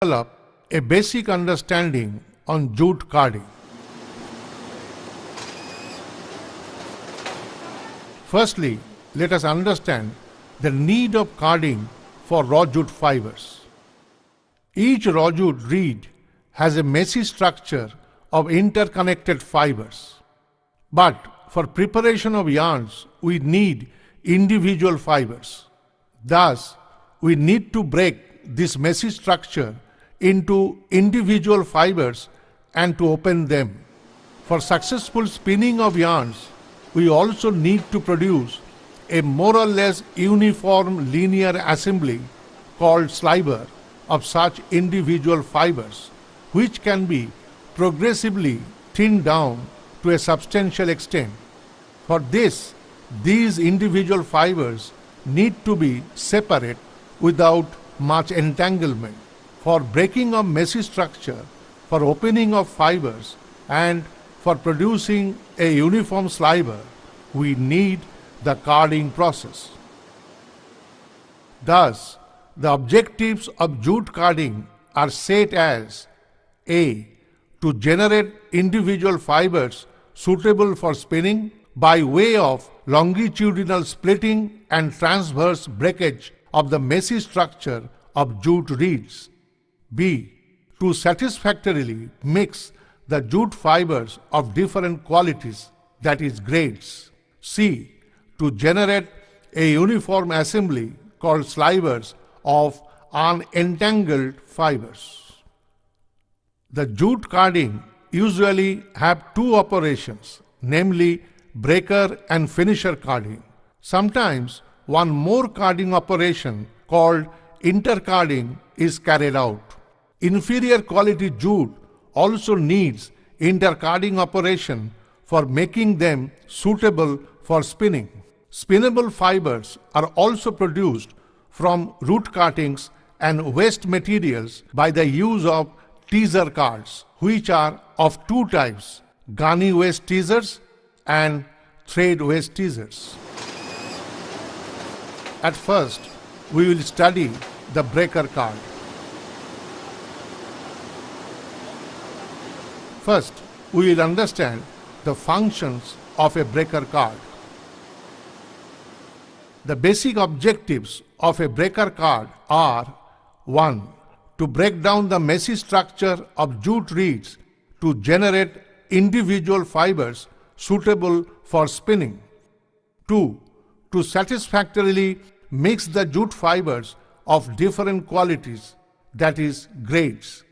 develop a basic understanding on jute carding. Firstly, let us understand the need of carding for raw jute fibers. Each raw jute reed has a messy structure of interconnected fibers. But for preparation of yarns, we need individual fibers. Thus, we need to break this messy structure into individual fibers and to open them. For successful spinning of yarns, we also need to produce a more or less uniform linear assembly called sliver of such individual fibers, which can be progressively thinned down to a substantial extent. For this, these individual fibers need to be separate without much entanglement. For breaking of messy structure, for opening of fibers, and for producing a uniform sliver, we need the carding process. Thus, the objectives of jute carding are set as A. To generate individual fibers suitable for spinning by way of longitudinal splitting and transverse breakage of the messy structure of jute reeds. B. To satisfactorily mix the jute fibers of different qualities, that is grades. C. To generate a uniform assembly called slivers of unentangled fibers. The jute carding usually have two operations, namely breaker and finisher carding. Sometimes one more carding operation called intercarding is carried out. Inferior quality jute also needs intercarding operation for making them suitable for spinning. Spinnable fibers are also produced from root cuttings and waste materials by the use of teaser cards, which are of two types, gunny waste teasers and thread waste teasers. At first, we will study the breaker card. First, we will understand the functions of a breaker card. The basic objectives of a breaker card are 1. To break down the messy structure of jute reeds to generate individual fibers suitable for spinning. 2. To satisfactorily mix the jute fibers of different qualities, that is grades.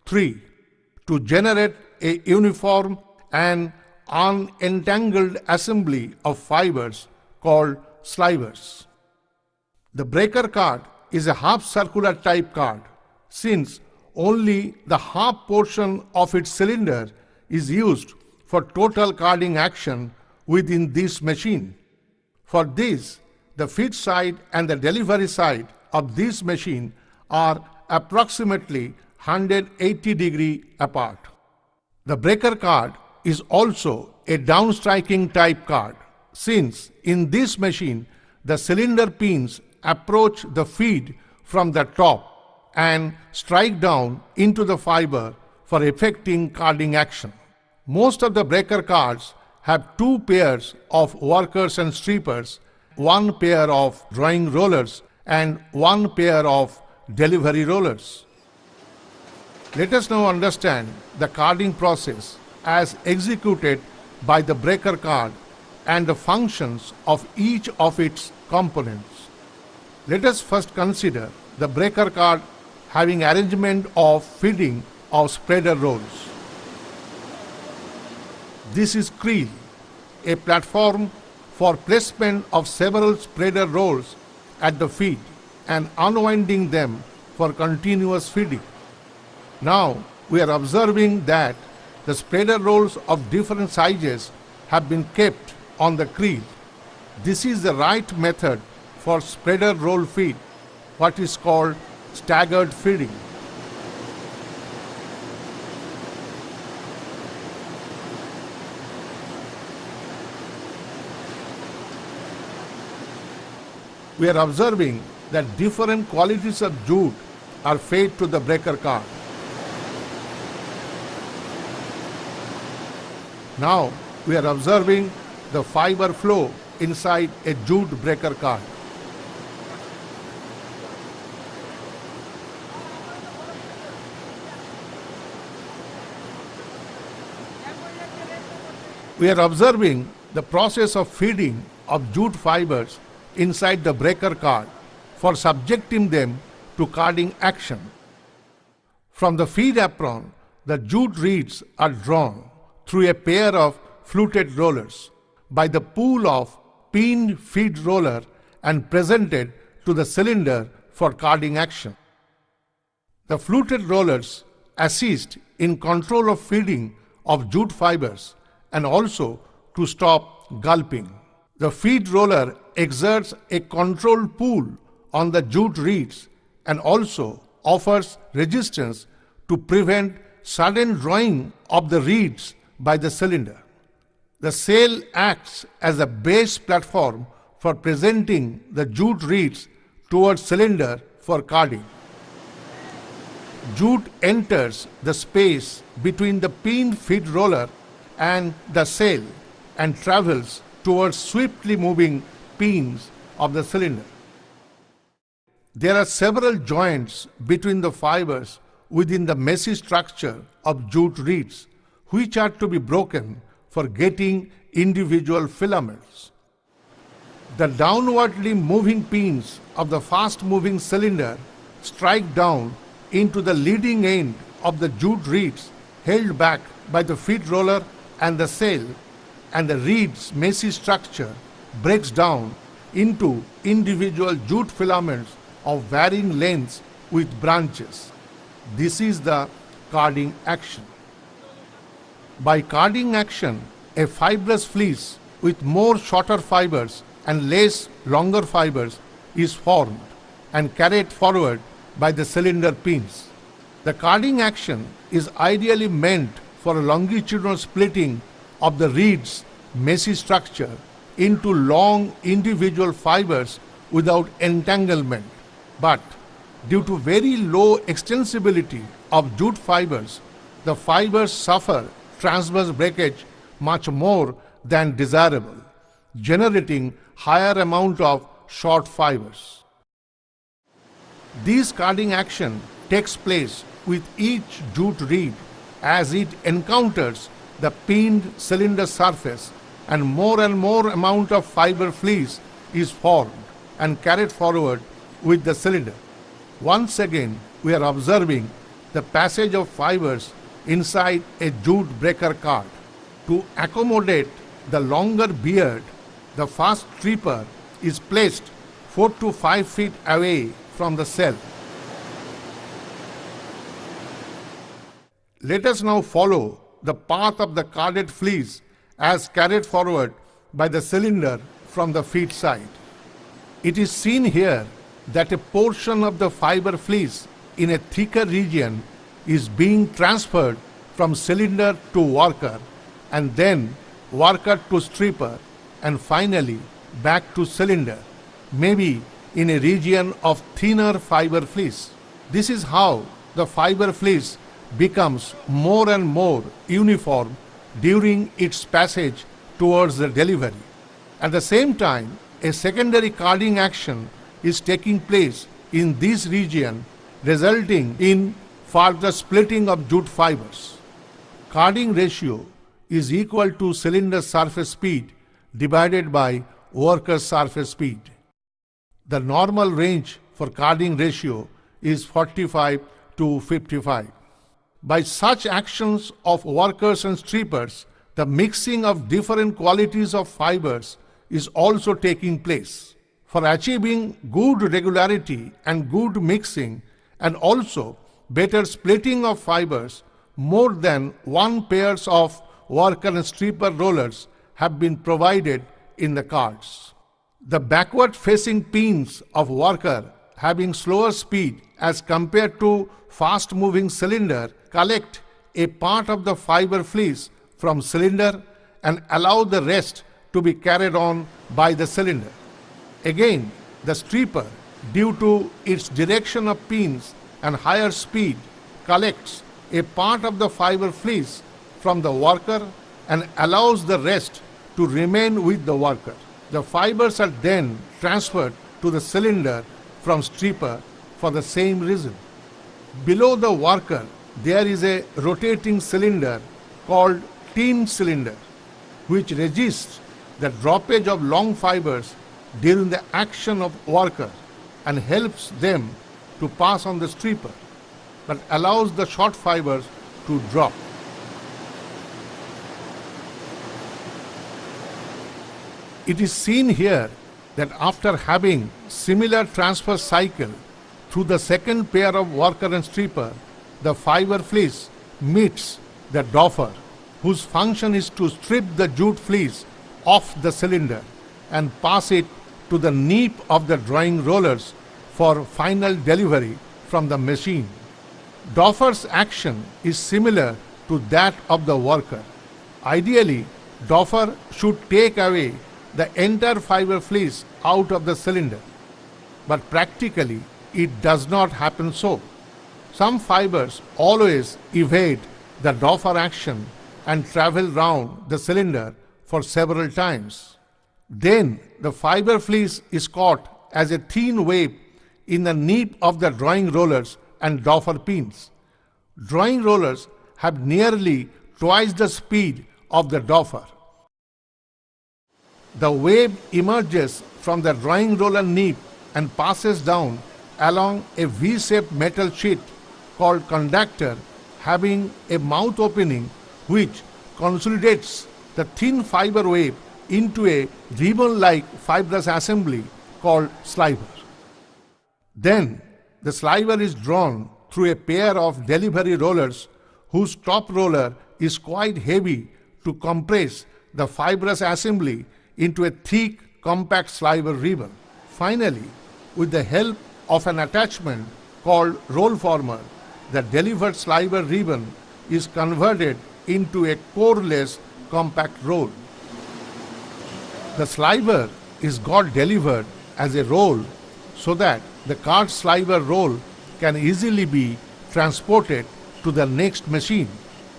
3. To generate a uniform and unentangled assembly of fibers called slivers. The breaker card is a half circular type card, since only the half portion of its cylinder is used for total carding action within this machine. For this, the feed side and the delivery side of this machine are approximately 180 degrees apart. The breaker card is also a downstriking type card, since in this machine the cylinder pins approach the feed from the top and strike down into the fiber for effecting carding action. Most of the breaker cards have two pairs of workers and strippers, one pair of drawing rollers and one pair of delivery rollers. Let us now understand the carding process as executed by the breaker card and the functions of each of its components. Let us first consider the breaker card having arrangement of feeding of spreader rolls. This is creel, a platform for placement of several spreader rolls at the feed and unwinding them for continuous feeding. Now we are observing that the spreader rolls of different sizes have been kept on the creel. This is the right method for spreader roll feed, what is called staggered feeding. We are observing that different qualities of jute are fed to the breaker card. Now we are observing the fiber flow inside a jute breaker card. We are observing the process of feeding of jute fibers inside the breaker card for subjecting them to carding action. From the feed apron, the jute reeds are drawn through a pair of fluted rollers by the pool of peened feed roller and presented to the cylinder for carding action. The fluted rollers assist in control of feeding of jute fibers and also to stop gulping. The feed roller exerts a controlled pull on the jute reeds and also offers resistance to prevent sudden drawing of the reeds by the cylinder. The sail acts as a base platform for presenting the jute reeds towards cylinder for carding. Jute enters the space between the peened feed roller and the sail and travels towards swiftly moving peens of the cylinder. There are several joints between the fibers within the messy structure of jute reeds, which are to be broken for getting individual filaments. The downwardly moving peens of the fast-moving cylinder strike down into the leading end of the jute reeds held back by the feed roller and the sail, and the reed's messy structure breaks down into individual jute filaments of varying lengths with branches. This is the carding action. By carding action, a fibrous fleece with more shorter fibers and less longer fibers is formed and carried forward by the cylinder pins. The carding action is ideally meant for a longitudinal splitting of the reed's messy structure into long individual fibers without entanglement. But due to very low extensibility of jute fibers, the fibers suffer transverse breakage much more than desirable, generating higher amount of short fibers. This carding action takes place with each jute reed as it encounters the peened cylinder surface, and more amount of fiber fleece is formed and carried forward with the cylinder. Once again, we are observing the passage of fibers inside a jute breaker card. To accommodate the longer beard, the fast stripper is placed 4 to 5 feet away from the cell. Let us now follow the path of the carded fleece as carried forward by the cylinder from the feed side. It is seen here that a portion of the fiber fleece in a thicker region is being transferred from cylinder to worker, and then worker to stripper, and finally back to cylinder, maybe in a region of thinner fiber fleece. This is how the fiber fleece becomes more and more uniform during its passage towards the delivery. At the same time, a secondary carding action is taking place in this region, resulting in further splitting of jute fibers. Carding ratio is equal to cylinder surface speed divided by worker surface speed. The normal range for carding ratio is 45 to 55. By such actions of workers and strippers, the mixing of different qualities of fibers is also taking place. For achieving good regularity and good mixing and also better splitting of fibers, more than one pairs of worker and stripper rollers have been provided in the cards. The backward facing pins of worker having slower speed as compared to fast moving cylinder collect a part of the fiber fleece from cylinder and allow the rest to be carried on by the cylinder. Again, the stripper, due to its direction of pins, and higher speed collects a part of the fiber fleece from the worker and allows the rest to remain with the worker. The fibers are then transferred to the cylinder from stripper for the same reason. Below the worker, there is a rotating cylinder called tin cylinder, which resists the droppage of long fibers during the action of worker and helps them to pass on the stripper, but allows the short fibers to drop. It is seen here that after having similar transfer cycle through the second pair of worker and stripper, the fiber fleece meets the doffer, whose function is to strip the jute fleece off the cylinder and pass it to the nip of the drawing rollers for final delivery from the machine. Doffer's action is similar to that of the worker. Ideally, doffer should take away the entire fiber fleece out of the cylinder, but practically it does not happen so. Some fibers always evade the doffer action and travel round the cylinder for several times. Then the fiber fleece is caught as a thin wave in the nip of the drawing rollers and doffer pins. Drawing rollers have nearly twice the speed of the doffer. The wave emerges from the drawing roller nip and passes down along a V-shaped metal sheet called conductor, having a mouth opening which consolidates the thin fiber wave into a ribbon-like fibrous assembly called sliver. Then the sliver is drawn through a pair of delivery rollers whose top roller is quite heavy to compress the fibrous assembly into a thick, compact sliver ribbon. Finally, with the help of an attachment called roll former, the delivered sliver ribbon is converted into a coreless compact roll. The sliver is got delivered as a roll so that the card sliver roll can easily be transported to the next machine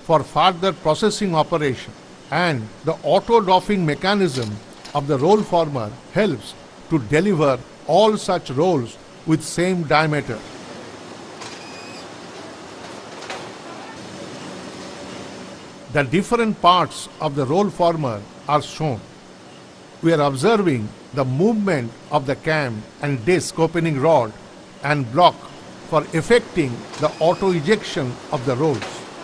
for further processing operation, and the auto doffing mechanism of the roll former helps to deliver all such rolls with same diameter. The different parts of the roll former are shown. We are observing the movement of the cam and disc opening rod and block for effecting the auto ejection of the rolls.